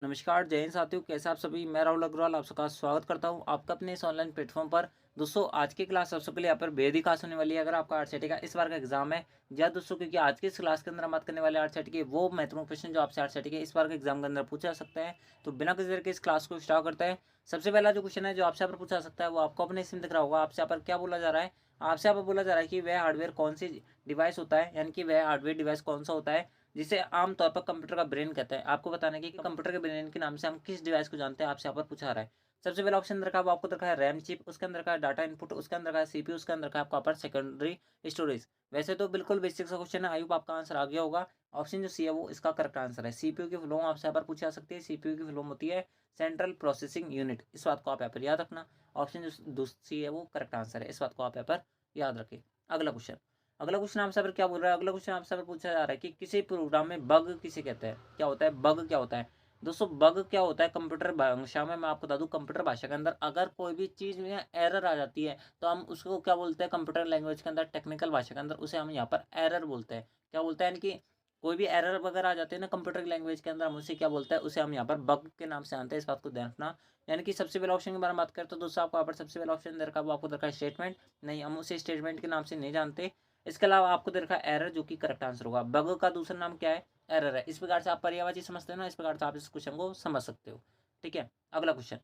नमस्कार जय हिंद साथियों, कैसे आप सभी। मैं राहुल अग्रवाल आप सबका स्वागत करता हूं आपका अपने इस ऑनलाइन प्लेटफॉर्म पर। दोस्तों आज की क्लास आप सबके लिए यहाँ पर बेहद ही खास होने वाली है। अगर आपका आरसीटी का इस बार का एग्जाम है या दोस्तों, क्योंकि आज की इस क्लास के अंदर हम बात करने वाले आरसीटी के वो महत्वपूर्ण क्वेश्चन जो आपसे आरसीटी के इस बार के एग्जाम के अंदर पूछा जा सकता है। तो बिना किसी तरह के इस क्लास को स्टार्ट करते हैं। सबसे पहला जो क्वेश्चन है जो आपसे यहाँ पर पूछा जा सकता है वो आपको अपने इसमें दिख रहा होगा। आपसे यहाँ पर क्या बोला जा रहा है, आपसे यहाँ पर बोला जा रहा है कि वह हार्डवेयर कौन सी डिवाइस होता है, यानी कि वह हार्डवेयर डिवाइस कौन सा होता है जिसे आमतौर पर कंप्यूटर का ब्रेन कहते हैं। आपको बताना है कि कंप्यूटर के ब्रेन के नाम से हम किस डिवाइस को जानते हैं, आपसे यहाँ पर पूछा रहा है। सबसे पहला ऑप्शन अंदर का वो आपको रखा है रैम चिप, उसके अंदर का डाटा इनपुट, उसके अंदर का सीपीयू, उसके अंदर का आपका पर सेकेंडरी स्टोरेज। वैसे तो बिल्कुल बेसिक सा क्वेश्चन है, आई होप आपका आंसर आ गया होगा। ऑप्शन जो सी है वो इसका करेक्ट आंसर है। सीपीयू की फुल फॉर्म आपसे यहाँ पर पूछी जा सकती है। सीपीयू की फुल फॉर्म होती है सेंट्रल प्रोसेसिंग यूनिट। इस बात को आप यहाँ पर याद रखना। ऑप्शन जो सी है वो करेक्ट आंसर है, इस बात को आप यहाँ पर याद रखें। अगला क्वेश्चन आपसे पर क्या बोल रहा है, अगला क्वेश्चन आपसे पर पूछा जा रहा है कि किसी प्रोग्राम में बग किसे कहते हैं। क्या होता है बग, क्या होता है दोस्तों। बग क्या होता है कंप्यूटर भाषा में, मैं आपको बता दूं कंप्यूटर भाषा के अंदर अगर कोई भी चीज में एरर आ जाती है तो हम उसको क्या बोलते हैं कंप्यूटर लैंग्वेज के अंदर, टेक्निकल भाषा के अंदर उसे हम यहाँ पर एरर बोलते हैं। क्या बोलते हैं, यानी कि कोई भी एरर वगैरह आ जाते हैं ना कंप्यूटर की लैंग्वेज के अंदर, हम उसे क्या बोलते हैं, उसे हम यहाँ पर बग के नाम से जानते हैं। इस बात को ध्यान रखना। यानी कि सबसे पहले ऑप्शन के बारे में बात करें तो दोस्तों आपको यहाँ पर सबसे पहला ऑप्शन दे रखा है वो आपको दे रखा है स्टेटमेंट। नहीं, हम उसे स्टेटमेंट के नाम से नहीं जानते। इसके अलावा आपको दे रखा है एरर, जो कि करेक्ट आंसर होगा। बग का दूसरा नाम क्या है, एरर है। इस प्रकार से आप पर्यायवाची समझते हो ना, इस प्रकार से आप इस क्वेश्चन को समझ सकते हो। ठीक है, अगला क्वेश्चन।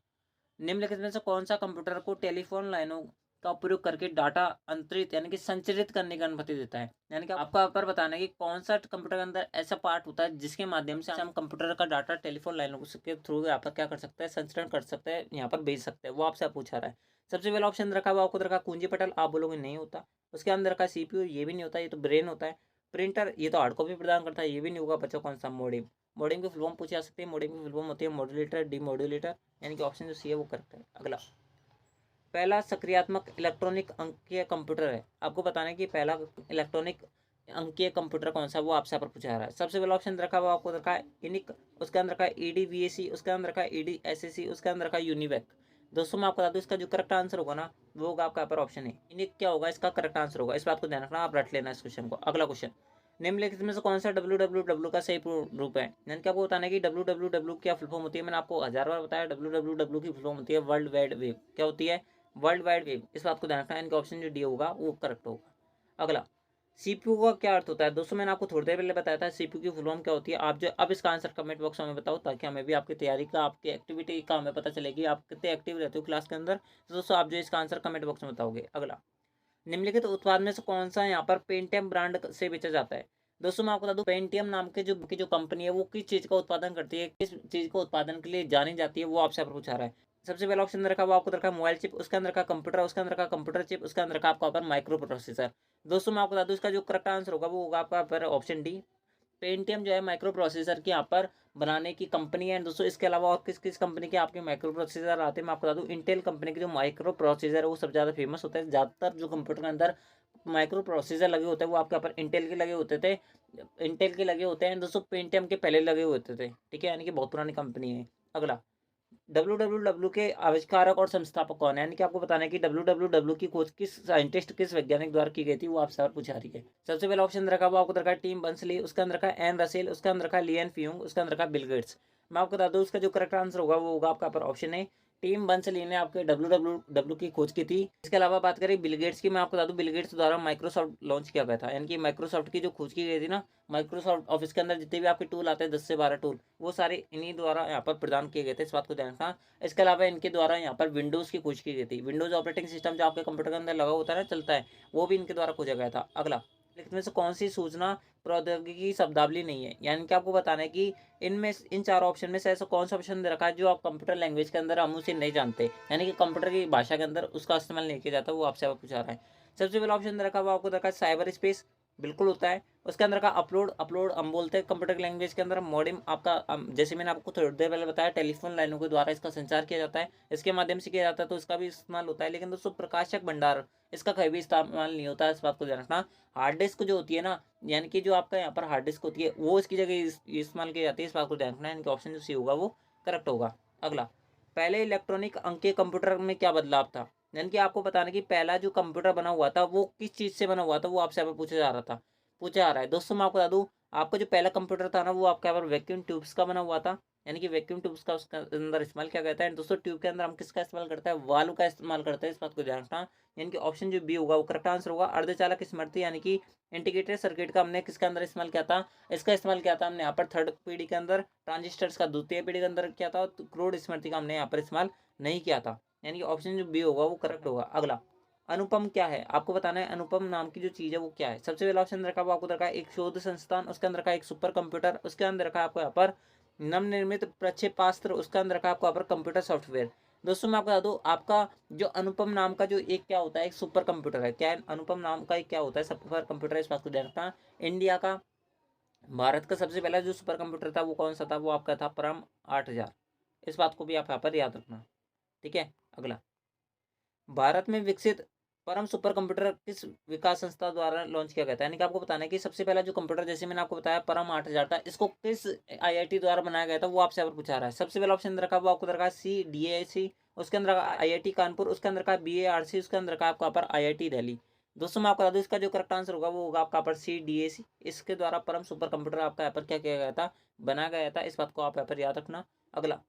निम्नलिखित में से कौन सा कंप्यूटर को टेलीफोन लाइनों का उपयोग करके डाटा अंतरित यानी कि संचरित करने की अनुमति देता है। यानी कि आपको यहाँ पर बताना है कि कौन सा कंप्यूटर के अंदर ऐसा पार्ट होता है जिसके माध्यम से हम कंप्यूटर का डाटा टेलीफोन लाइनों के थ्रू यहाँ पर क्या कर सकते हैं, संचरण कर सकते हैं, यहाँ पर भेज सकते हैं। वो आपसे पूछा रहा है। सबसे पहला ऑप्शन रखा हुआ आपको रखा कुंजी पटल, आप बोलोगे नहीं होता। उसके अंदर का सीपीयू, ये भी नहीं होता, ये तो ब्रेन होता है। प्रिंटर, ये तो हार्ड कॉपी प्रदान करता है, ये भी नहीं होगा। बच्चों कौन सा, मॉडेम। मॉडेम की फुल फॉर्म पूछी जा सकती है। मॉडेम की फुल फॉर्म होती है मॉड्यूलेटर डीमॉड्यूलेटर, यानी कि ऑप्शन जो सी है वो करेक्ट है। अगला, पहला सक्रियात्मक इलेक्ट्रॉनिक अंकीय कंप्यूटर है। आपको बताना है कि पहला इलेक्ट्रॉनिक अंकीय कंप्यूटर कौन सा, वो आपसे पर पूछा जा रहा है। सबसे पहला ऑप्शन रखा हुआ आपको रखा है इनिक, उसके अंदर रखा है ईडीवीएसी, उसके अंदर रखा है ईडीएसएसी, उसके अंदर रखा है यूनिवेक। दोस्तों मैं आपको बता दूं इसका जो करेक्ट आंसर होगा ना वो होगा आपका यहाँ पर ऑप्शन है इनिक। क्या होगा इसका करेक्ट आंसर होगा, इस बात को ध्यान रखना, आप रट लेना इस क्वेश्चन को। अगला क्वेश्चन, निम्नलिखित में से कौन सा डब्ल्यू का सही रूप है। यानी कि आपको बताना है कि डब्ल्यू क्या फुल फॉर्म होती है। मैंने आपको 1000 बार बताया डब्ल्यू की फुल फॉर्म होती है वर्ल्ड वाइड वेब। क्या होती है, वर्ल्ड वाइड वेब। इस बात को ध्यान रखना है, इनका ऑप्शन जो डी होगा वो करेक्ट होगा। अगला, सीपीयू का क्या अर्थ होता है। दोस्तों मैंने आपको थोड़ी देर पहले बताया था सीपीयू की फुल फॉर्म क्या होती है। आप जो अब इसका आंसर कमेंट बॉक्स में बताओ, ताकि हमें भी आपकी तैयारी का, आपकी एक्टिविटी का हमें पता चलेगी आप कितने एक्टिव रहते हो क्लास के अंदर। तो दोस्तों आप जो इसका आंसर कमेंट बॉक्स में बताओगे। अगला, निम्नलिखित उत्पाद में से कौन सा यहाँ पर पेंटियम ब्रांड से बेचा जाता है। दोस्तों मैं आपको बता दूं पेंटियम नाम के जो कंपनी है वो किस चीज का उत्पादन करती है, किस चीज को उत्पादन के लिए जानी जाती है, वो आपसे पर पूछा रहा है। सबसे पहला ऑप्शन रखा वो आपको रखा मोबाइल चिप, उसके अंदर का कंप्यूटर, उसके अंदर का कंप्यूटर चिप, उसके अंदर का आपका माइक्रो प्रोसेसर। दोस्तों मैं आपको बता दूं इसका जो करेक्ट आंसर होगा वो होगा आपका ऑप्शन डी। पेंटियम जो है माइक्रो प्रोसेसर की यहाँ पर बनाने की कंपनी है। दोस्तों इसके अलावा और किस किस कंपनी के आपके माइक्रो प्रोसेसर आते हैं मैं आपको बता दूं, इंटेल कंपनी के जो माइक्रो प्रोसेसर है वो सबसे ज़्यादा फेमस होता है। ज़्यादातर जो कंप्यूटर के अंदर माइक्रो प्रोसेसर लगे होते हैं वो आपके यहाँ पर इंटेल के लगे होते थे। इंटेल के लगे होते हैं दोस्तों, पेंटियम के पहले लगे होते थे। ठीक है, यानी कि बहुत पुरानी कंपनी है। अगला, डब्ल्यू के आविष्कारक और संस्थापक कौन है। यानी कि आपको बताना है कि डब्ल्यू की खोज किस साइंटिस्ट, किस वैज्ञानिक द्वारा की गई थी, वो आपसे पूछा रही है। सबसे पहला ऑप्शन रखा हुआ आपको रखा है टीम बंसली, उसके अंदर रखा है एन रसेल, उसके अंदर रखा है लियन फ्यूंग, उसके अंदर रखा है बिल गेट्स। मैं आपको बता दूं उसका जो करेक्ट आंसर होगा वो होगा आपका पर ऑप्शन है टीम बंसली ने आपके डब्ल्यू की खोज की थी। इसके अलावा बात करें बिल गेट्स की, मैं आपको बता दूं बिल गेट्स द्वारा माइक्रोसॉफ्ट लॉन्च किया गया था। यानी कि माइक्रोसॉफ्ट की जो खोज की गई थी ना, माइक्रोसॉफ्ट ऑफिस के अंदर जितने भी आपके टूल आते हैं 10 से 12 टूल, वो सारे इन्हीं द्वारा यहाँ पर प्रदान किए गए थे। इस बात को ध्यान रखना। इसके अलावा इनके द्वारा यहाँ पर विंडोज़ की खोज की गई थी। विंडोज़ ऑपरेटिंग सिस्टम जो आपके कंप्यूटर के अंदर लगा होता है ना, चलता है, वो भी इनके द्वारा खोजा गया था। अगला, लिखित में से कौन सी सूचना प्रौद्योगिकी शब्दावली नहीं है। यानी कि आपको बताना है कि इनमें इन चार ऑप्शन में से ऐसा कौन सा ऑप्शन दे रखा है जो आप कंप्यूटर लैंग्वेज के अंदर हम उसे नहीं जानते, यानी कि कंप्यूटर की भाषा के अंदर उसका इस्तेमाल नहीं किया जाता, वो आपसे पूछा रहा है। सबसे पहला ऑप्शन दे रखा है वो आपको रखा है साइबर स्पेस, बिल्कुल होता है। उसके अंदर का अपलोड, अपलोड हम बोलते हैं कंप्यूटर लैंग्वेज के अंदर। मॉडेम आपका जैसे मैंने आपको थोड़ी देर पहले बताया टेलीफोन लाइनों के द्वारा इसका संचार किया जाता है, इसके माध्यम से किया जाता है, तो इसका भी इस्तेमाल होता है। लेकिन दोस्तों प्रकाशक भंडार, इसका कहीं भी इस्तेमाल नहीं होता है, इस बात को ध्यान रखना। हार्ड डिस्क जो होती है ना, यानी कि जो आपका यहाँ पर हार्ड डिस्क होती है वो इसकी जगह इस्तेमाल की जाती है, इस बात को ध्यान रखना है। इनके ऑप्शन जो सी होगा वो करेक्ट होगा। अगला, पहले इलेक्ट्रॉनिक अंकीय कंप्यूटर में क्या बदलाव था। यानी कि आपको बताना कि पहला जो कंप्यूटर बना हुआ था वो किस चीज़ से बना हुआ था, वो आपसे यहाँ पर पूछा जा रहा है। दोस्तों मैं आपको बता दूं आपका जो पहला कंप्यूटर था ना वो आपके यहाँ पर वैक्यूम ट्यूब्स का बना हुआ था। यानी कि वैक्यूम ट्यूब्स का उसका अंदर इस्तेमाल किया जाता है। एंड दोस्तों ट्यूब के अंदर हम किसका इस्तेमाल करते हैं, वाल्व का इस्तेमाल करते हैं, इस बात को ध्यान रखना। यानी कि ऑप्शन जो बी होगा वो करेक्ट आंसर होगा। अर्धचालक स्मृति यानी कि इंटीग्रेटेड सर्किट का हमने किसके अंदर इस्तेमाल किया था, इसका इस्तेमाल किया था हमने यहाँ पर थर्ड पीढ़ी के अंदर, ट्रांजिस्टर्स का द्वितीय पीढ़ी के अंदर किया था, तो क्रोड स्मृति का हमने यहाँ पर इस्तेमाल नहीं किया था। यानी कि ऑप्शन जो बी होगा वो करेक्ट होगा। अगला, अनुपम क्या है, आपको बताना है अनुपम नाम की जो चीज है वो क्या है। सबसे पहला ऑप्शन रखा हुआ आपको रखा है एक शोध संस्थान, उसके अंदर रखा है एक सुपर कंप्यूटर, उसके अंदर रखा है आपको यहाँ पर नवनिर्मित प्रक्षेपास्त्र, उसके अंदर रखा है आपको यहाँ पर कंप्यूटर सॉफ्टवेयर। दोस्तों मैं आपको बता दूं, आपका जो अनुपम नाम का जो एक क्या होता है, एक सुपर कंप्यूटर है। क्या है अनुपम नाम का एक क्या होता है, सुपर कंप्यूटर है, इस बात को ध्यान रखना। इंडिया का, भारत का सबसे पहला जो सुपर कंप्यूटर था वो कौन सा था, वो आपका था परम 8000। इस बात को भी आप यहाँ पर याद रखना। ठीक है। अगला, भारत में विकसित परम सुपर कंप्यूटर किस विकास संस्था द्वारा लॉन्च किया गया था। यानी कि आपको बताना है कि सबसे पहला जो कंप्यूटर, जैसे मैंने आपको बताया परम 8000 था, इसको किस आईआईटी द्वारा बनाया गया था, वो आपसे यहाँ पर पूछा रहा है। सबसे पहला ऑप्शन रखा वो आपको रखा CDAC, उसके अंदर आईआईटी कानपुर, उसके अंदर का BARC, उसके अंदर का आपको यहाँ पर IIT दिल्ली। दोस्तों मैं आपको बता दूं इसका जो करेक्ट आंसर होगा वो होगा आपका यहाँ पर CDAC। इसके द्वारा परम सुपर कंप्यूटर आपका यहाँ पर क्या किया गया था, बनाया गया था। इस बात को आप यहाँ पर याद रखना। अगला,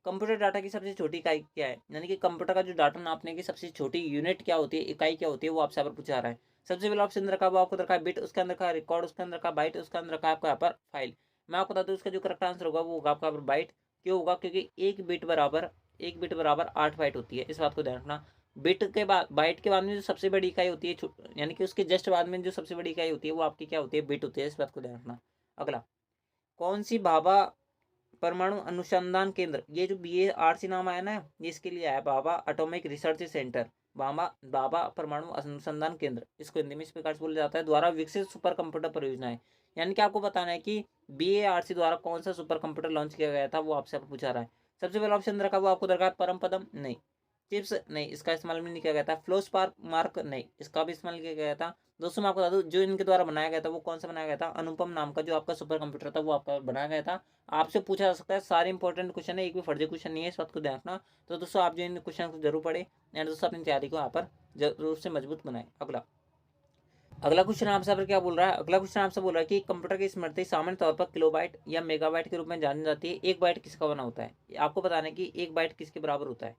कंप्यूटर डाटा की सबसे छोटी इकाई क्या है, यानी कि कंप्यूटर का जो डाटा नापने की सबसे छोटी यूनिट क्या होती है, इकाई क्या होती है, वो आपसे यहाँ पर पूछा रहा है। सबसे पहला ऑप्शन रखा हुआ आपको रखा है बिट, उसके अंदर का रिकॉर्ड, उसके अंदर का बाइट, उसके अंदर का आपका यहाँ पर फाइल। मैं आपको बता दूं इसका जो करेक्ट आंसर होगा वो होगा आपका बाइट। क्यों होगा, क्योंकि एक बिट बराबर 8 बाइट होती है। इस बात को ध्यान रखना। बिट के बाद, बाइट के बाद में जो सबसे बड़ी इकाई होती है, यानी कि उसके जस्ट बाद में जो सबसे बड़ी इकाई होती है वो आपकी क्या होती है, बिट होती है। इस बात को ध्यान रखना। अगला, कौन सी भाभा परमाणु अनुसंधान केंद्र, ये जो BARC नाम आया ना, ये इसके लिए आया, Bhabha atomic research centre, Bhabha Bhabha परमाणु अनुसंधान केंद्र, इसको हिंदी में इस प्रकार से बोला जाता है, द्वारा विकसित सुपर कंप्यूटर परियोजना है। यानी कि आपको बताना है कि BARC द्वारा कौन सा सुपर कंप्यूटर लॉन्च किया गया था, वो आपसे पूछा रहा है। सबसे पहला ऑप्शन रखा हुआ आपको रखा है परम पदम, नहीं। चिप्स, नहीं, इसका इस्तेमाल भी नहीं किया गया था। फ्लो स्पार्क मार्क, नहीं, इसका भी इस्तेमाल किया गया था। दोस्तों मैं आपको बता दूं जो इनके द्वारा बनाया गया था वो कौन सा बनाया गया था, अनुपम नाम का जो आपका सुपर कंप्यूटर था वो आपका बनाया गया था। आपसे पूछा जा सकता है, सारे इंपॉर्टेंट क्वेश्चन है, एक भी फर्जी क्वेश्चन नहीं है, इस बात को ध्यान रखना। तो दोस्तों आप जो इन क्वेश्चन को जरूर पढ़े एंड दोस्तों अपनी तैयारी को यहाँ पर जरूर से मजबूत बनाए। अगला, अगला क्वेश्चन आपसे यहाँ पर क्या बोल रहा है, अगला क्वेश्चन आपसे बोल रहा है कि कंप्यूटर की स्मृति सामान्य तौर पर किलोबाइट या मेगाबाइट के रूप में जानी जाती है। एक बाइट किसका बना होता है, आपको बताना है कि एक बाइट किसके बराबर होता है।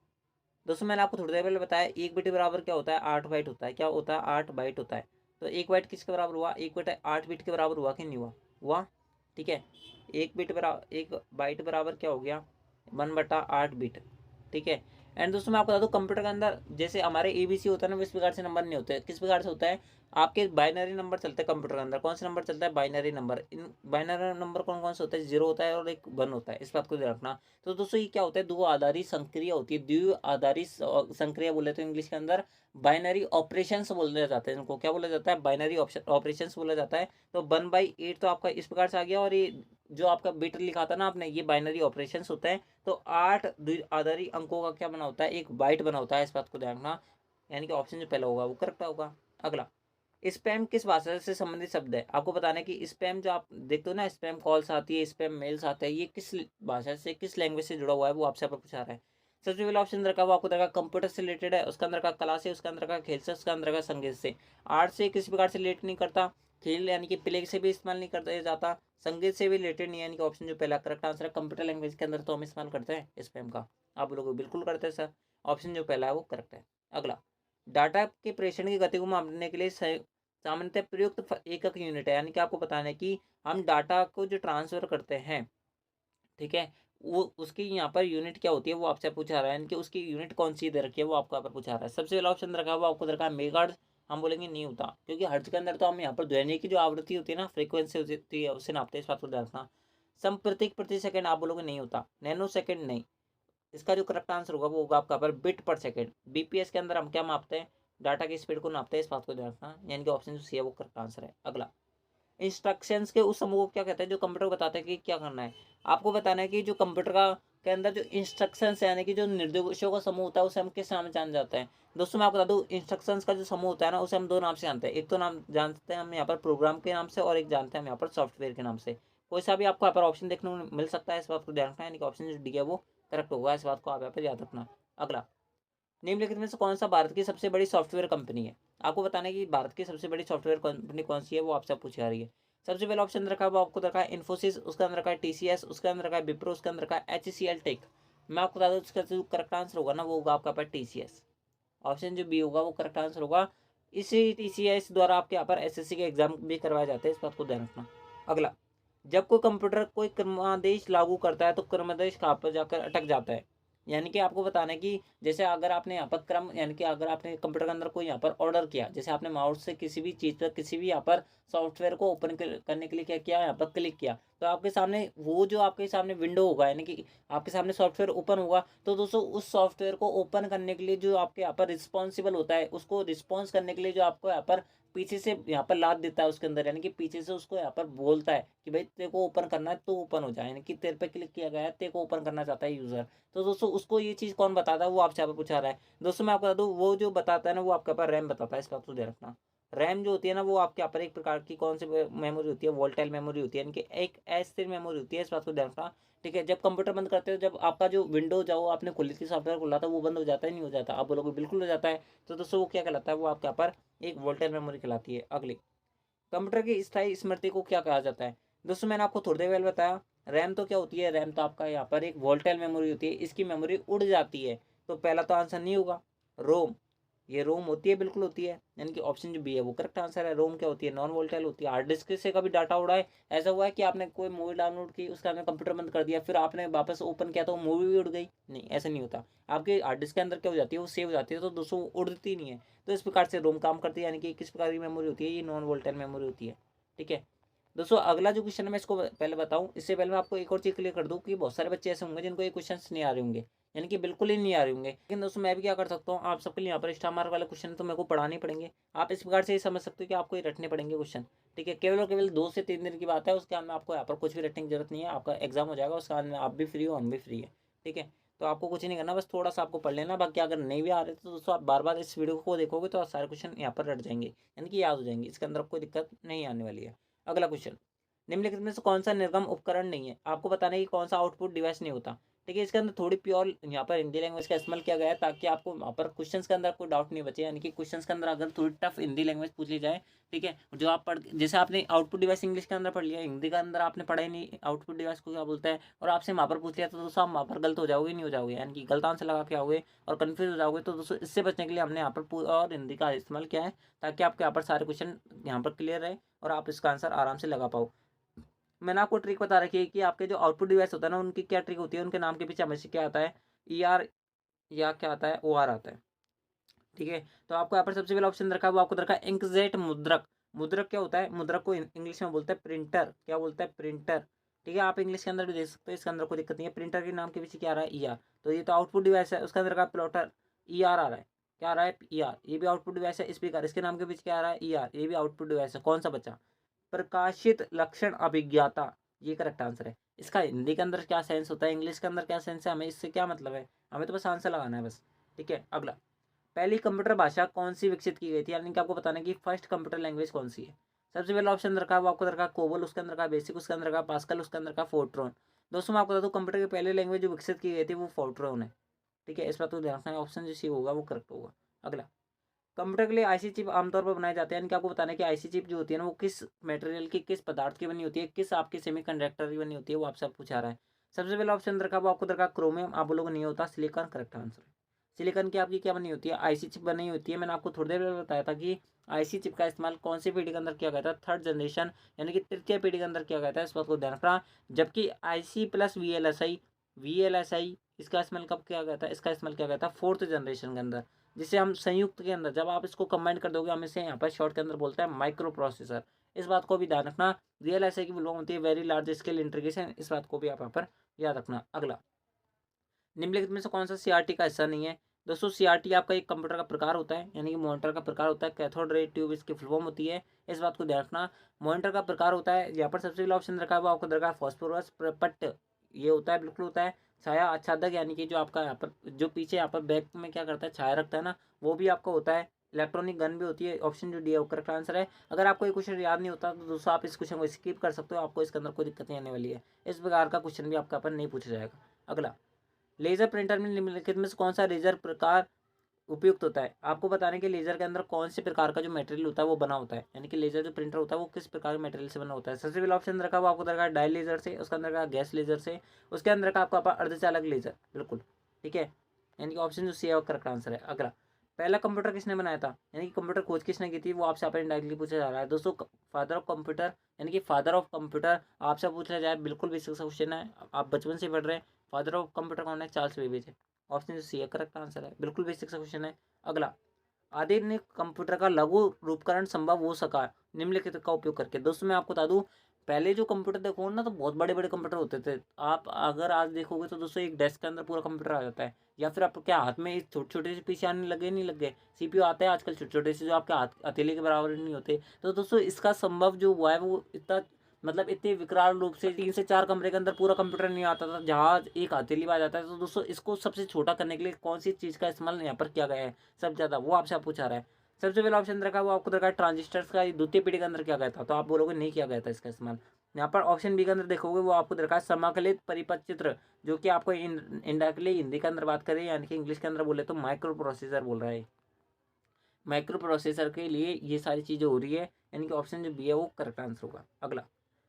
दोस्तों मैंने आपको थोड़ी देर पहले बताया एक बिट बराबर क्या होता है, 8 बाइट होता है। क्या होता है, 8 बाइट होता है। तो एक बाइट किसके बराबर हुआ, एक बिट 8 बिट के बराबर हुआ कि नहीं हुआ, हुआ। ठीक है। एक बाइट बराबर क्या हो गया, 1/8 बिट। ठीक है। एंड दोस्तों मैं आपको बता दूं कंप्यूटर के अंदर जैसे हमारे ABC होता है ना, इस प्रकार से नंबर नहीं होते। किस प्रकार से होता है, आपके बाइनरी नंबर चलते हैं कंप्यूटर के अंदर। कौन सा नंबर चलता है, binary number. In binary number कौन कौन से होता है, 0 होता है और एक 1 होता है। इस बात को ध्यान रखना। तो दोस्तों ये क्या होता है, द्वि आधारित संक्रिया होती है, द्वि आधारित संक्रिया बोले तो इंग्लिश के अंदर बाइनरी ऑपरेशंस बोला जाता है। इनको क्या बोला जाता है, बाइनरी ऑपरेशंस बोला जाता है। तो 1/8 तो आपका इस प्रकार से आ गया, और ये जो आपका बिट लिखा था ना आपने, ये बाइनरी ऑपरेशंस होता है। तो 8 द्विआधारी अंकों का क्या बना होता है, एक बाइट बना होता है। इस बात को ध्यान रखना। यानी कि ऑप्शन जो पहला होगा वो करेक्ट होगा। अगला, स्पैम किस भाषा से संबंधित शब्द है, आपको बताना है कि स्पैम जो आप देखते हो ना, स्पैम कॉल्स आती है, स्पैम मेल्स आते हैं, ये किस भाषा से, किस लैंग्वेज से जुड़ा हुआ है, वो आपसे यहाँ पर पूछा रहा है। सबसे पहला ऑप्शन रखा हुआ आपको रखा कंप्यूटर से रिलेटेड है, उसके अंदर का कला से, उसके अंदर का खेल से, उसके अंदर का संगीत से। आर्ट से किसी प्रकार से रिलेट नहीं करता, खेल यानी कि प्ले से भी इस्तेमाल नहीं करता जाता, संगीत से भी रिलेटेड नहीं है। यानी कि ऑप्शन जो पहला करेक्ट आंसर है, कंप्यूटर लैंग्वेज के अंदर तो हम इस्तेमाल करते हैं स्पैम का, आप लोग बिल्कुल करते हैं सर। ऑप्शन जो पहला है वो करेक्ट है। अगला, डाटा के प्रेषण की गति को मापने के लिए सामान्यतः प्रयुक्त एकक यूनिट है। यानी कि आपको बताना है कि हम डाटा को जो ट्रांसफर करते हैं, ठीक है, वो उसकी यहाँ पर यूनिट क्या होती है वो आपसे पूछा रहा है। यानी कि उसकी यूनिट कौन सी दे रखी है वो आपको यहाँ पर पूछा रहा है। सबसे पहला ऑप्शन रखा हुआ आपको रखा है मेगाहर्ट्ज, हम बोलेंगे नहीं होता, क्योंकि हर्ट्ज के अंदर तो हम यहाँ पर ध्वनि की जो आवृत्ति होती है ना, फ्रीक्वेंसी होती है, उससे नापते हैं। इस बात को ध्यान रखना। समप्रतीक प्रति सेकंड आप बोलोगे नहीं होता, नैनो सेकंड नहीं। इसका जो करेक्ट आंसर होगा वो होगा आपका यहाँ पर बिट पर सेकंड। BPS के अंदर हम क्या मापते हैं, डाटा की स्पीड को नापते हैं। इस बात को ध्यान रखना। यानी कि ऑप्शन जो सी है वो करेक्ट आंसर है। अगला, इंस्ट्रक्शंस के उस समूह को क्या कहते हैं जो कंप्यूटर को बताते हैं कि क्या करना है। आपको बताना है कि जो कंप्यूटर का के अंदर जो इंस्ट्रक्शंस यानी कि जो निर्देशों का समूह होता है उसे हम किस नाम से जान जाते हैं। दोस्तों मैं आपको बता दूं इंस्ट्रक्शंस का जो समूह होता है ना, उसे हम दो नाम से जानते हैं। एक तो नाम जानते हैं हम यहाँ पर प्रोग्राम के नाम से, और एक जानते हैं हम यहाँ पर सॉफ्टवेयर के नाम से। कोई सा भी आपको यहाँ पर ऑप्शन देखने को मिल सकता है। इस बात को ध्यान रखना। यानी कि ऑप्शन जो डी है वो करेक्ट होगा। इस बात को आप यहाँ पर याद रखना। अगला, निम्नलिखित में से कौन सा भारत की सबसे बड़ी सॉफ्टवेयर कंपनी है। आपको बताना है कि भारत की सबसे बड़ी सॉफ्टवेयर कंपनी कौन सी है, वो आपसे पूछी जा रही है। सबसे पहला ऑप्शन रखा है वो आपको रखा है इन्फोसिस, उसके अंदर रखा है टीसीएस, उसके अंदर रखा है विप्रो, उसके अंदर रखा है एचसीएल टेक। मैं आपको बता दूं इसका जो करेक्ट आंसर होगा ना वो होगा आपका टीसीएस। ऑप्शन जो बी होगा वो करेक्ट आंसर होगा। इसी टीसीएस द्वारा आपके यहाँ पर एसएससी के एग्जाम भी करवाए जाते हैं, इस बात को ध्यान रखना। अगला, जब कोई कंप्यूटर कोई क्रमादेश लागू करता है तो क्रमादेश कहाँ पर जाकर अटक जाता है। यानी कि आपको बताना है कि जैसे अगर आपने यहाँ पर क्रम, यानी कि अगर आपने कंप्यूटर के अंदर कोई यहाँ पर ऑर्डर किया, जैसे आपने माउस से किसी भी चीज़ पर किसी भी यहाँ पर सॉफ्टवेयर को ओपन करने के लिए क्या किया, यहाँ पर क्लिक किया, तो आपके सामने वो जो आपके सामने विंडो होगा, यानी कि आपके सामने सॉफ्टवेयर ओपन होगा, तो दोस्तों उस सॉफ्टवेयर को ओपन करने के लिए जो आपके यहाँ पर रिस्पॉन्सिबल होता है, उसको रिस्पॉन्स करने के लिए जो आपको यहाँ पर पीछे से यहाँ पर लाद देता है उसके अंदर, यानी कि पीछे से उसको यहाँ पर बोलता है कि भाई तेरे को ओपन करना है तो ओपन हो जाए, यानी कि तेरे पे क्लिक किया गया है, तेरे को ओपन करना चाहता है यूजर। तो दोस्तों उसको ये चीज़ कौन बताता है वो आपसे यहाँ पर पूछा रहा है। दोस्तों मैं आपको बता दूँ वो जो बताता है ना वो आपके पास रैम बताता है, इस बात को ध्यान रखना। रैम जो होती है ना वो आपके यहाँ पर एक प्रकार की कौन सी मेमोरी होती है, वोल्टाइल मेमोरी होती है, यानी कि एक अस्थिर मेमोरी होती है, इस बात को ध्यान रखना। ठीक है, जब कंप्यूटर बंद करते हो, जब आपका जो विंडो जो आपने खोली थी सॉफ्टवेयर खोला था वो बंद हो जाता है, नहीं हो जाता, आप बोलोगे बिल्कुल हो जाता है। तो दोस्तों वो क्या कहलाता है, वो आपके यहाँ पर एक वोल्टाइल मेमोरी कहलाती है। अगली, कंप्यूटर की स्थायी स्मृति को क्या कहा जाता है। दोस्तों मैंने आपको थोड़ी देर पहले बताया, रैम तो क्या होती है, रैम तो आपका यहाँ पर एक वोल्टाइल मेमोरी होती है, इसकी मेमोरी उड़ जाती है, तो पहला तो आंसर नहीं होगा। रोम, ये रोम होती है, बिल्कुल होती है, यानी कि ऑप्शन जो बी है वो करेक्ट आंसर है। रोम क्या होती है, नॉन वोल्टाइल होती है। हार्ड डिस्क से कभी डाटा उड़ा है, ऐसा हुआ है कि आपने कोई मूवी डाउनलोड की, उसका आपने कंप्यूटर बंद कर दिया, फिर आपने वापस ओपन किया तो मूवी भी उड़ गई, नहीं ऐसा नहीं होता। आपके हार्ड डिस्क के अंदर क्या हो जाती है, वो सेव हो जाती है, तो दोस्तों वो उड़ती नहीं है। तो इस प्रकार से रोम काम करती है, यानी कि किस प्रकार की मेमोरी होती है, ये नॉन वोल्टाइल मेमोरी होती है। ठीक है दोस्तों, अगला जो क्वेश्चन है मैं इसको पहले बताऊं, इससे पहले मैं आपको एक और चीज क्लियर कर दूं कि बहुत सारे बच्चे ऐसे होंगे जिनको ये क्वेश्चन नहीं आ रहे होंगे, यानी कि बिल्कुल ही नहीं आ रहे होंगे। लेकिन दोस्तों मैं भी क्या कर सकता हूँ, आप सबके लिए यहाँ पर स्टार मार्क वाले क्वेश्चन तो मेरे को पढ़ाने पड़ेंगे। आप इस प्रकार से ये समझ सकते हो कि आपको ये रटने पड़ेंगे क्वेश्चन। ठीक है, केवल और केवल 2 से 3 दिन की बात है, उसके बाद में आपको यहाँ पर कुछ भी रटने की जरूरत नहीं है, आपका एग्जाम हो जाएगा, उसके बाद में आप भी फ्री हो, हम भी फ्री है। ठीक है, तो आपको कुछ नहीं करना, बस थोड़ा सा आपको पढ़ लेना, बाकी अगर नहीं भी आ रहे तो दोस्तों आप बार बार इस वीडियो को देखोगे तो सारे क्वेश्चन यहाँ पर रट जाएंगे, यानी कि याद हो जाएंगे, इसके अंदर कोई दिक्कत नहीं आने वाली है। अगला क्वेश्चन, निम्नलिखित में से कौन सा निर्गम उपकरण नहीं है, आपको बताना है कि कौन सा आउटपुट डिवाइस नहीं होता। ठीक है, इसके अंदर थोड़ी प्योर यहाँ पर हिंदी लैंग्वेज का इस्तेमाल किया गया है, ताकि आपको वहाँ पर क्वेश्चंस के अंदर कोई डाउट नहीं बचे, यानी कि क्वेश्चंस के अंदर अगर थोड़ी टफ हिंदी लैंग्वेज पूछ ली जाए, ठीक है, जो आप पढ़, जैसे आपने आउटपुट डिवाइस इंग्लिश के अंदर पढ़ लिया, हिंदी के अंदर आपने पढ़ा ही नहीं आउटपुट डिवाइस को क्या बोलता है, और आपसे वहाँ पर पूछ लिया तो दोस्तों आप वहाँ पर गलत हो जाओगे, नहीं हो जाओगे, यानी कि गलत आंसर लगा के आओगे और कन्फ्यूज हो जाओगे। तो दोस्तों इससे बचने के लिए हमने यहाँ पर पूरा और हिंदी का इस्तेमाल किया है, ताकि आपके यहाँ पर सारे क्वेश्चन यहाँ पर क्लियर रहे और आप इसका आंसर आराम से लगा पाओ। मैंने आपको ट्रिक बता रखी है कि आपके जो आउटपुट डिवाइस होता है ना उनकी क्या ट्रिक होती है, उनके नाम के पीछे हमेशा क्या आता है, ई आर या क्या आता है, ओ आर आता है। ठीक है, तो आपको यहाँ पर सबसे पहला ऑप्शन रखा है वो आपको रखा है इंकजेट मुद्रक। मुद्रक क्या होता है, मुद्रक को इंग्लिश में बोलते हैं प्रिंटर, क्या बोलता है, प्रिंटर। ठीक है, आप इंग्लिश के अंदर भी देख सकते हो, इसके अंदर कोई दिक्कत नहीं है। प्रिंटर के नाम के पीछे क्या आ रहा है, ई आर, तो ये तो आउटपुट डिवाइस है, उसके अंदर का प्लॉटर ई आर आ रहा है, क्या आ रहा है, ई आर, ये भी आउटपुट डिवाइस है। स्पीकर, इसके नाम के पीछे क्या आ रहा है, ई आर, ये भी आउटपुट डिवाइस है। कौन सा बचा, प्रकाशित लक्षण अभिज्ञाता, ये करेक्ट आंसर है। इसका हिंदी के अंदर क्या सेंस होता है, इंग्लिश के अंदर क्या सेंस है, हमें इससे क्या मतलब है, हमें तो बस आंसर लगाना है बस। ठीक है, अगला, पहली कंप्यूटर भाषा कौन सी विकसित की गई थी, यानी कि आपको बताना है कि फर्स्ट कंप्यूटर लैंग्वेज कौन सी है। सबसे पहला ऑप्शन रखा है वो आपको रखा कोबल, उसके अंदर का बेसिक, उसके अंदर का पास्कल, उसके अंदर का फोर्ट्रॉन। दोस्तों मैं आपको बता दूं कंप्यूटर की पहली लैंग्वेज जो विकसित की गई थी वो फोर्ट्रॉन है। ठीक है, इस बात को ध्यान रखना है, ऑप्शन जो सी होगा वो करेक्ट होगा। अगला, कंप्यूटर के लिए आईसी चिप आमतौर पर बनाए जाते हैं, यानी कि आपको बताना है कि आईसी चिप जो होती है ना वो किस मटेरियल की, किस पदार्थ की बनी होती है, किस आपकी सेमीकंडक्टर की बनी होती है, वो आपसे पूछा रहा है। सबसे पहला ऑप्शन रखा वो आपको रखा क्रोमियम, आप लोग नहीं होता, सिलिकॉन करेक्ट आंसर है। सिलिकॉन की आपकी क्या बनी होती है, आईसी चिप बनी होती है। मैंने आपको थोड़ी देर पहले बताया था कि आईसी चिप का इस्तेमाल कौन सी पीढ़ी के अंदर किया गया था, थर्ड जनरेशन, यानी कि तृतीय पीढ़ी के अंदर किया गया था, इस बात को ध्यान रखना। जबकि आईसी प्लस वीएलएसआई इसका इस्तेमाल कब किया गया था, इसका इस्तेमाल किया गया था फोर्थ जनरेशन के अंदर, जिसे हम संयुक्त के अंदर जब आप इसको कंबाइन कर दोगे, हम इसे यहाँ पर शॉर्ट के अंदर बोलते हैं माइक्रो प्रोसेसर। इस बात को भी ध्यान रखना। वीएलएसआई की फुल फॉर्म होती है वेरी लार्ज स्केल इंटीग्रेशन, इस बात को भी आप यहाँ पर याद रखना। अगला, निम्नलिखित में से कौन सा सीआरटी का हिस्सा नहीं है। दोस्तों सीआरटी आपका एक कंप्यूटर का प्रकार होता है, यानी कि मॉनिटर का प्रकार होता है, कैथोड रे ट्यूब इसकी फुल फॉर्म होती है, इस बात को ध्यान रखना। मॉनिटर का प्रकार होता है, यहाँ पर सबसे पहला ऑप्शन रखा है वो आपको रखा है फॉस्फोरस पट्ट, ये होता है, बिल्कुल होता है। छाया आच्छादक, यानी कि जो आपका यहाँ पर जो पीछे यहाँ पर बैक में क्या करता है, छाया रखता है ना, वो भी आपका होता है। इलेक्ट्रॉनिक गन भी होती है, ऑप्शन जो डी है वो करेक्ट आंसर है। अगर आपको ये क्वेश्चन याद नहीं होता तो दोस्तों आप इस क्वेश्चन को स्किप कर सकते हो, आपको इसके अंदर कोई दिक्कत नहीं आने वाली है, इस प्रकार का क्वेश्चन भी आपका पर नहीं पूछा जाएगा। अगला, लेजर प्रिंटर में निम्नलिखित में से कौन सा लेजर प्रकार उपयुक्त होता है? आपको बताने के लेज़र के अंदर कौन से प्रकार का जो मटेरियल होता है वो बना होता है, यानी कि लेज़र जो प्रिंटर होता है वो किस प्रकार के मटेरियल से बना होता है। सबसे पहला ऑप्शन रखा वो आपको रखा डायल लेज़र से, उसके अंदर का गैस लेज़र से, उसके अंदर का आपका अर्धचालक लेज़र, बिल्कुल ठीक है। यानी कि ऑप्शन जो सी है करेक्ट आंसर है। अगला, पहला कंप्यूटर किसने बनाया था, यानी कि कंप्यूटर खोज किसने की थी, वो आपसे यहाँ पर इंडायरेक्टली पूछा जा रहा है दोस्तों। फादर ऑफ कंप्यूटर, यानी कि फादर ऑफ कंप्यूटर आपसे पूछा जाए, बिल्कुल बेसिक सा क्वेश्चन है, आप बचपन से पढ़ रहे हैं। फादर ऑफ कंप्यूटर कौन है, चार्ल्स बेबेज है। ऑप्शन जो सी है करेक्ट आंसर है, बिल्कुल बेसिक सा क्वेश्चन है। अगला, आधुनिक कंप्यूटर का लघु रूपकरण संभव हो सका निम्नलिखित का उपयोग करके। दोस्तों मैं आपको बता दूं, पहले जो कंप्यूटर देखो ना तो बहुत बड़े बड़े कंप्यूटर होते थे। आप अगर आज देखोगे तो दोस्तों एक डेस्क के अंदर पूरा कंप्यूटर आ जाता है, या फिर आप क्या हाथ में छोटे छोटे से पीछे आने लगे, नहीं लगे सीपीयू आते हैं आजकल छोटे छोटे से, जो आपके हाथ हथेली के बराबर नहीं होते। तो दोस्तों इसका संभव जो हुआ है वो इतना, मतलब इतने विकराल रूप से 3 से 4 कमरे के अंदर पूरा कंप्यूटर नहीं आता था, जहाज एक हथेली में आ जाता है। तो दोस्तों इसको सबसे छोटा करने के लिए कौन सी चीज़ का इस्तेमाल यहाँ पर किया गया है सबसे ज़्यादा, वो आपसे पूछा रहा है। सबसे पहला ऑप्शन रखा वो आपको रखा है ट्रांजिस्टर्स का द्वितीय पीढ़ी के अंदर किया गया था, तो आप बोलोगे नहीं किया गया था इसका इस्तेमाल। यहाँ पर ऑप्शन बी के अंदर देखोगे वो आपको रखा है समाकलित परिपथ चित्र, जो कि आपको इंडायरेक्टली हिंदी के अंदर बात करें यानी कि इंग्लिश के अंदर बोले तो माइक्रो प्रोसेसर बोल रहा है। माइक्रो प्रोसेसर के लिए ये सारी चीज़ें हो रही है, यानी कि ऑप्शन जो बी है वो करेक्ट आंसर होगा। अगला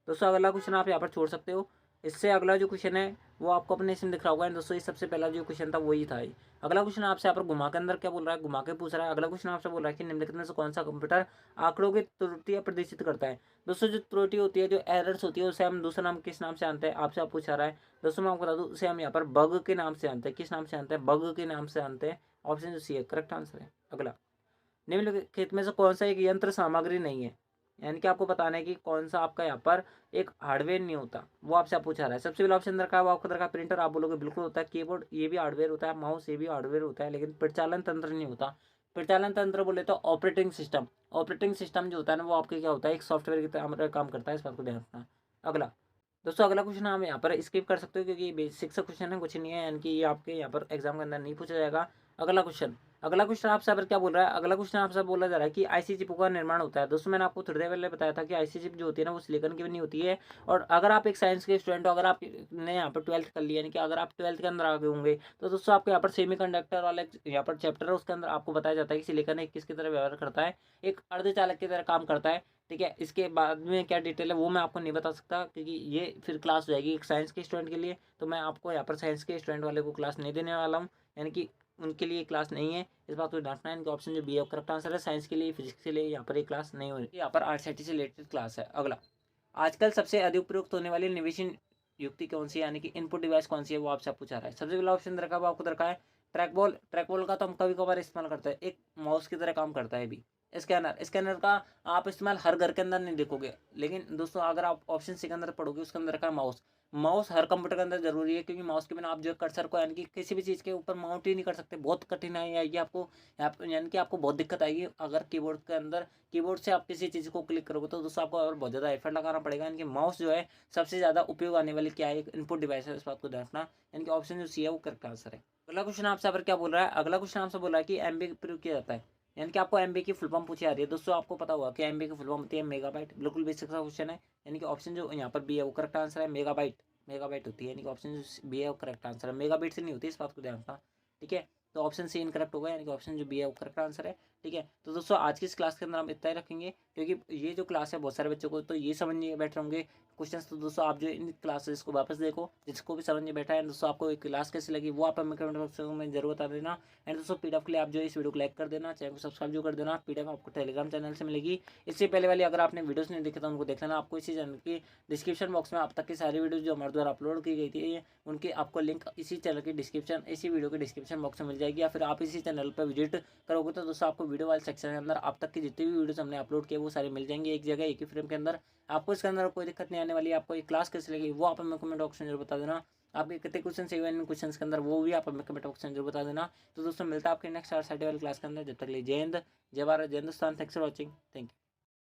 दोस्तों, अगला क्वेश्चन आप यहाँ पर छोड़ सकते हो। इससे अगला जो क्वेश्चन है वो आपको अपने इसमें दिख रहा होगा दोस्तों, ये सबसे पहला जो क्वेश्चन था वही था। अगला क्वेश्चन आपसे यहाँ पर घुमा के अंदर क्या बोल रहा है, घुमा के पूछ रहा है। अगला क्वेश्चन आपसे बोल रहा है कि निम्नलिखित में से कौन सा कंप्यूटर आंकड़ों की त्रुटियां प्रदर्शित करता है। दोस्तों जो त्रुटि होती है, जो एरर्स होती है, उसे हम दूसरा नाम किस नाम से जानते हैं, आपसे आप पूछा रहा है। दोस्तों मैं आपको बता दूं, उसे हम यहाँ पर बग के नाम से जानते हैं। किस नाम से जानते हैं, बग के नाम से जानते हैं। ऑप्शन जो सी है करेक्ट आंसर है। अगला, निम्नलिखित में से कौन सा एक यंत्र सामग्री नहीं है, यानी कि आपको बताना है कि कौन सा आपका यहाँ पर एक हार्डवेयर नहीं होता, वो आपसे आप पूछा रहा है। सबसे पहला ऑप्शन रखा है वो आपको रखा प्रिंटर, आप बोलोगे बिल्कुल होता है। कीबोर्ड ये भी हार्डवेयर होता है, माउस ये भी हार्डवेयर होता है, लेकिन प्रचालन तंत्र नहीं होता। प्रचालन तंत्र बोले तो ऑपरेटिंग सिस्टम, ऑपरेटिंग सिस्टम जो होता है ना वो आपके क्या होता है, एक सॉफ्टवेयर की तरह काम करता है, इस बात को ध्यान रखना। अगला दोस्तों, अगला क्वेश्चन हम यहाँ पर स्किप कर सकते हो क्योंकि बेसिक सा क्वेश्चन है, कुछ नहीं है, यानी कि ये आपके यहाँ पर एग्जाम के अंदर नहीं पूछा जाएगा। अगला क्वेश्चन, अगला क्वेश्चन आपसे पर क्या बोल रहा है, अगला क्वेश्चन आपसे बोला जा रहा है कि आईसी चिप का निर्माण होता है। दोस्तों मैंने आपको थोड़ी देर पहले बताया था कि आईसी चिप जो होती है ना वो सिलिकॉन की बनी होती है। और अगर आप एक साइंस के स्टूडेंट हो, अगर आपने यहाँ पर 12th कर लिया, यानी कि अगर आप 12th के अंदर आ गए होंगे, तो दोस्तों आपको यहाँ पर सेमी कंडक्टर वाला यहाँ पर चैप्टर है, उसके अंदर आपको बताया जाता है कि सिलिकॉन एक किसकी तरह व्यवहार करता है, एक अर्धचालक की तरह काम करता है। ठीक है, इसके बाद में क्या डिटेल है वो मैं आपको नहीं बता सकता, क्योंकि ये फिर क्लास हो जाएगी एक साइंस के स्टूडेंट के लिए, तो मैं आपको यहाँ पर साइंस के स्टूडेंट वाले को क्लास नहीं देने वाला हूँ, यानी कि उनके लिए क्लास नहीं है, इस बात को डांटना है। इनका ऑप्शन जो बी है करेक्ट आंसर है। साइंस के लिए, फिजिक्स के लिए यहाँ पर एक क्लास नहीं हो रही, यहाँ पर आरसीटी से रिलेटेड क्लास है। अगला, आजकल सबसे अधिक प्रयुक्त होने वाली निवेशन युक्ति कौन सी है, यानी कि इनपुट डिवाइस कौन सी है, वो आपसे पूछा रहा है। सबसे पहला ऑप्शन रखा हुआ आपको रखा है ट्रैक बॉल। ट्रैक बॉल का तो हम कभी कभार इस्तेमाल करते हैं, एक माउस की तरह काम करता है भी। स्कैनर, स्कैनर का आप इस्तेमाल हर घर के अंदर नहीं देखोगे, लेकिन दोस्तों अगर आप ऑप्शन सी के अंदर पढ़ोगे उसके अंदर रखा है माउस। माउस हर कंप्यूटर के अंदर जरूरी है, क्योंकि माउस के बिना आप जो कर्सर को यानी कि किसी भी चीज़ के ऊपर माउंट ही नहीं कर सकते, बहुत कठिनाई आएगी आपको यानी कि आपको बहुत दिक्कत आएगी अगर कीबोर्ड के अंदर, कीबोर्ड से आप किसी चीज़ को क्लिक करोगे तो दोस्तों आपको और बहुत ज़्यादा एफर्ट लगाना पड़ेगा। यानी कि माउस जो है सबसे ज़्यादा उपयोग आने वाली क्या है, एक इनपुट डिवाइस है, इस बात को ध्यान रखना। यानी कि ऑप्शन जो सी है वो करेक्ट आंसर है। अगला क्वेश्चन आपसे पर क्या बोल रहा है, अगला क्वेश्चन आपसे बोल रहा है कि एमबी प्रयोग किया जाता है, यानी कि आपको एमबी की फुल फॉर्म पूछी जा रही है। दोस्तों आपको पता होगा कि एमबी की फुल फॉर्म होती है मेगाबाइट, बिल्कुल बेसिक सा क्वेश्चन है। यानी कि ऑप्शन जो यहाँ पर बी है वो करेक्ट आंसर है, मेगाबाइट। मेगाबाइट होती है, यानी कि ऑप्शन जो बी है वो करेक्ट आंसर है, मेगाबाइट से नहीं होती, इस बात को ध्यान रखना। ठीक है, तो ऑप्शन सी इनकरेक्ट होगा, यानी कि ऑप्शन जो बी है वो करेक्ट आंसर है। ठीक है, तो दोस्तों आज की इस क्लास के अंदर हम इतना ही रखेंगे, क्योंकि ये जो क्लास है बहुत सारे बच्चों को तो ये समझ नहीं बैठ होंगे क्वेश्चन। तो दोस्तों आप जो इन क्लासेस को वापस देखो, जिसको भी समझ नहीं बैठा है दोस्तों, आपको एक क्लास कैसी लगी वो आप हमें कमेंट बॉक्स में जरूर बता देना। एंड दोस्तों पीडीएफ के लिए आप जो इस वीडियो को लाइक कर देना, चैनल को सब्सक्राइब जो कर देना। पीडीएफ आपको टेलीग्राम चैनल से मिलेगी, इससे पहले वाली अगर आपने वीडियोस नहीं देखे तो उनको देख लेना। आपको इसी चैनल की डिस्क्रिप्शन बॉक्स में अब तक की सारी वीडियो जो हमारे द्वारा अपलोड की गई थी उनकी आपको लिंक इसी चैनल की डिस्क्रिप्शन, इसी वीडियो के डिस्क्रिप्शन बॉक्स में मिल जाएगी, या फिर आप इसी चैनल पर विजिट करोगे तो दोस्तों आपको वीडियो वाले सेक्शन के अंदर अब तक की जितनी भी वीडियोस हमने अपलोड किए वो सारी मिल जाएंगी एक जगह, एक ही फ्रेम के अंदर। आपको इसके अंदर कोई दिक्कत नहीं आने वाली है। आपको ये क्लास कैसी लगी वो आप हमें कमेंट बॉक्स में जरूर बता देना। आपके कितने क्वेश्चन चाहिए इन क्वेश्चन के अंदर वो भी आप हमें कमेंट बॉक्स में जरूर बता देना। तो दोस्तों मिलता है आपके नेक्स्ट आर वाली क्लास के अंदर, जब तक लिए जय हिंद, जय भारत, जय Hindustan. Thanks for watching, thank you.